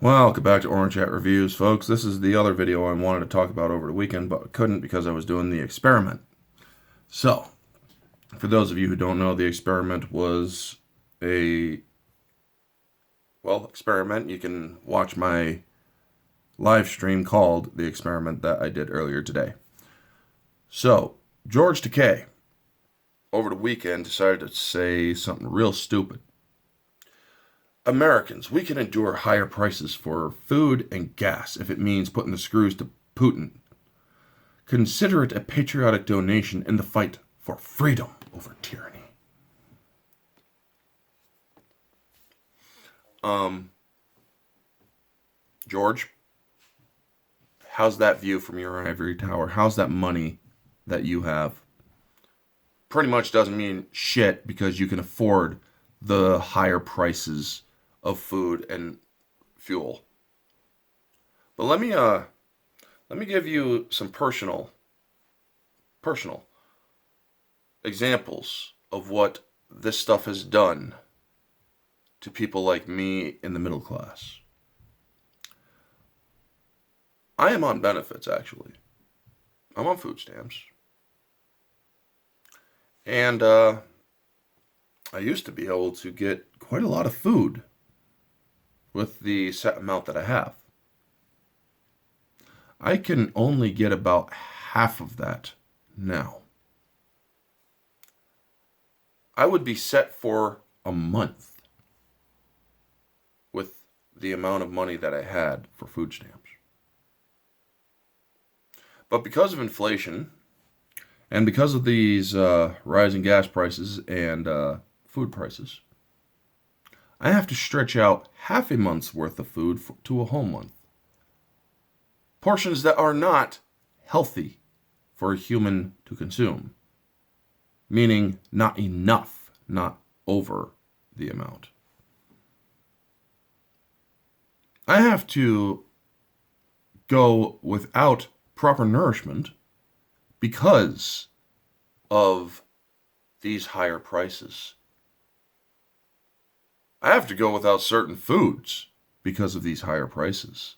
Welcome back to Orange Hat Reviews, folks. This is the other video I wanted to talk about over the weekend, but couldn't because I was doing the experiment. So, for those of you who don't know, the experiment was a, experiment. You can watch my live stream called The Experiment that I did earlier today. So, George Takei, over the weekend, decided to say something real stupid. Americans, we can endure higher prices for food and gas if it means putting the screws to Putin. Consider it a patriotic donation in the fight for freedom over tyranny. George, how's that view from your ivory tower? How's that money that you have? Pretty much doesn't mean shit because you can afford the higher prices of food and fuel. But let me give you some personal examples of what this stuff has done to people like me in the middle class. I am on benefits, actually. I'm on food stamps. And I used to be able to get quite a lot of food with the set amount that I have. I can only get about half of that now. I would be set for a month with the amount of money that I had for food stamps. But because of inflation and because of these rising gas prices and food prices, I have to stretch out half a month's worth of food to a whole month. Portions that are not healthy for a human to consume, meaning not enough, not over the amount. I have to go without proper nourishment because of these higher prices. I have to go without certain foods because of these higher prices.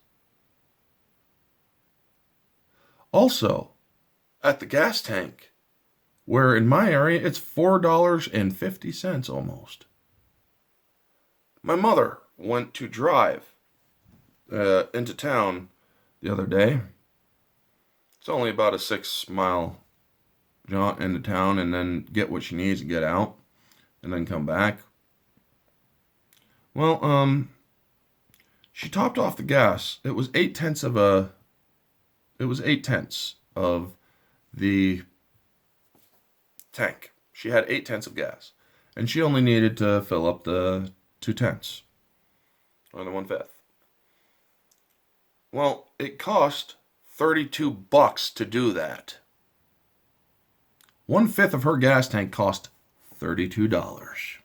Also, at the gas tank, where in my area it's $4.50 almost. My mother went to drive into town the other day. It's only about a 6-mile jaunt into town and then get what she needs and get out and then come back. Well, she topped off the gas. It was 8/10 of the tank. She had 8/10 of gas, and she only needed to fill up the 2/10, or the 1/5. Well, it cost $32 to do that. 1/5 of her gas tank cost $32.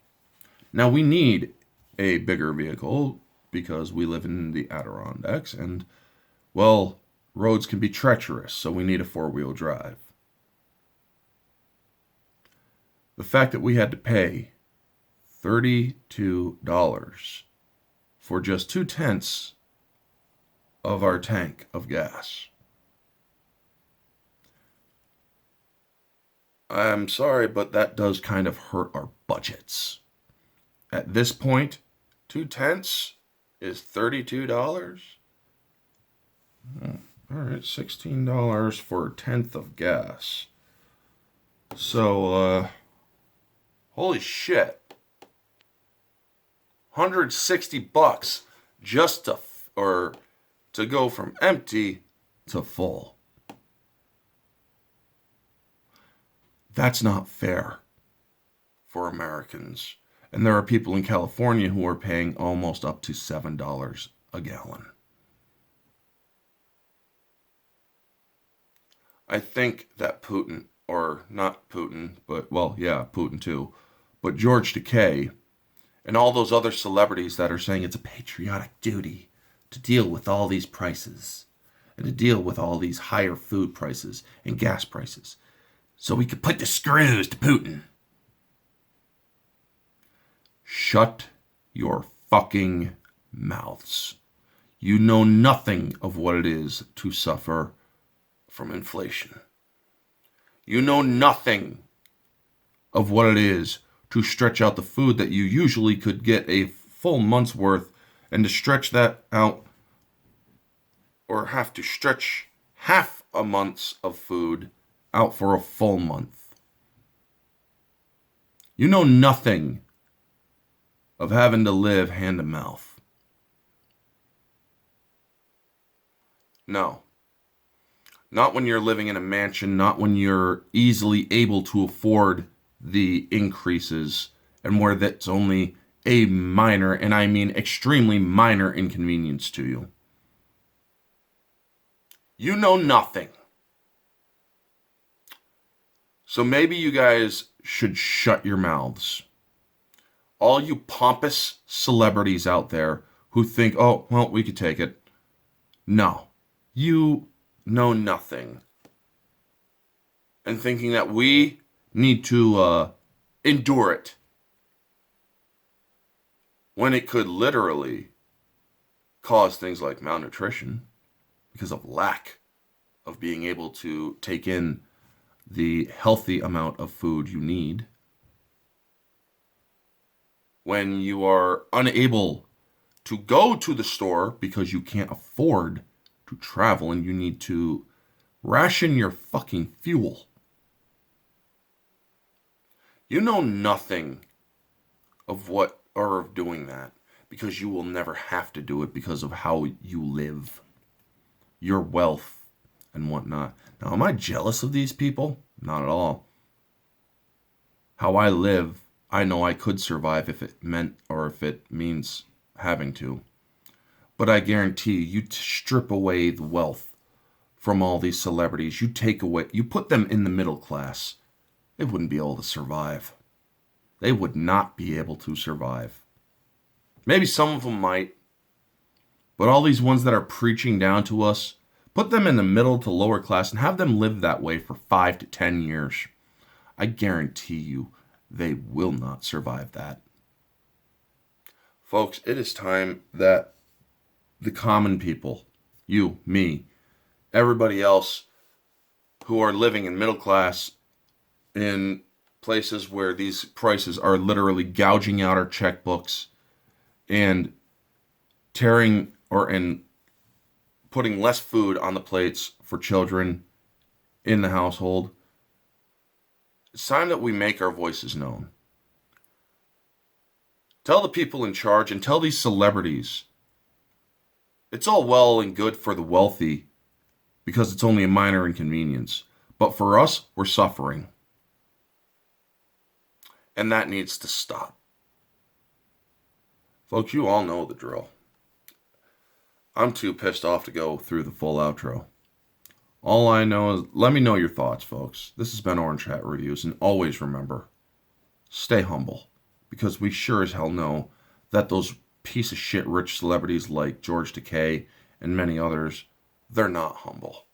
Now we need a bigger vehicle because we live in the Adirondacks and, well, roads can be treacherous, so we need a 4-wheel drive. The fact that we had to pay $32 for just 2/10 of our tank of gas. I'm sorry, but that does kind of hurt our budgets. At this point, 2/10 is $32. All right, $16 for a tenth of gas. So, holy shit. $160 just to go from empty to full. That's not fair for Americans. And there are people in California who are paying almost up to $7 a gallon. I think that Putin, or not Putin, but, well, yeah, Putin too, but George Takei and all those other celebrities that are saying it's a patriotic duty to deal with all these prices and to deal with all these higher food prices and gas prices so we could put the screws to Putin. Shut your fucking mouths. You know nothing of what it is to suffer from inflation. You know nothing of what it is to stretch out the food that you usually could get a full month's worth, and to stretch that out, or have to stretch half a month's of food out for a full month. You know nothing of having to live hand to mouth. No. Not when you're living in a mansion, not when you're easily able to afford the increases, and where that's only a minor, and I mean extremely minor, inconvenience to you. You know nothing. So maybe you guys should shut your mouths. All you pompous celebrities out there who think, oh, well, we could take it. No. You know nothing. And thinking that we need to endure it, when it could literally cause things like malnutrition because of lack of being able to take in the healthy amount of food you need. When you are unable to go to the store because you can't afford to travel and you need to ration your fucking fuel. You know nothing of what, or of doing that, because you will never have to do it because of how you live, your wealth, and whatnot. Now, am I jealous of these people? Not at all. How I live, I know I could survive if it meant, or if it means having to. But I guarantee you strip away the wealth from all these celebrities. You take away, you put them in the middle class. They wouldn't be able to survive. They would not be able to survive. Maybe some of them might. But all these ones that are preaching down to us, put them in the middle to lower class and have them live that way for 5 to 10 years. I guarantee you they will not survive that. Folks, it is time that the common people, you, me, everybody else who are living in middle class in places where these prices are literally gouging out our checkbooks and tearing and putting less food on the plates for children in the household. It's time that we make our voices known. Tell the people in charge and tell these celebrities it's all well and good for the wealthy because it's only a minor inconvenience. But for us, we're suffering. And that needs to stop. Folks, you all know the drill. I'm too pissed off to go through the full outro. All I know is, let me know your thoughts, folks. This has been Orange Hat Reviews, and always remember, stay humble, because we sure as hell know that those piece of shit rich celebrities like George Takei and many others, they're not humble.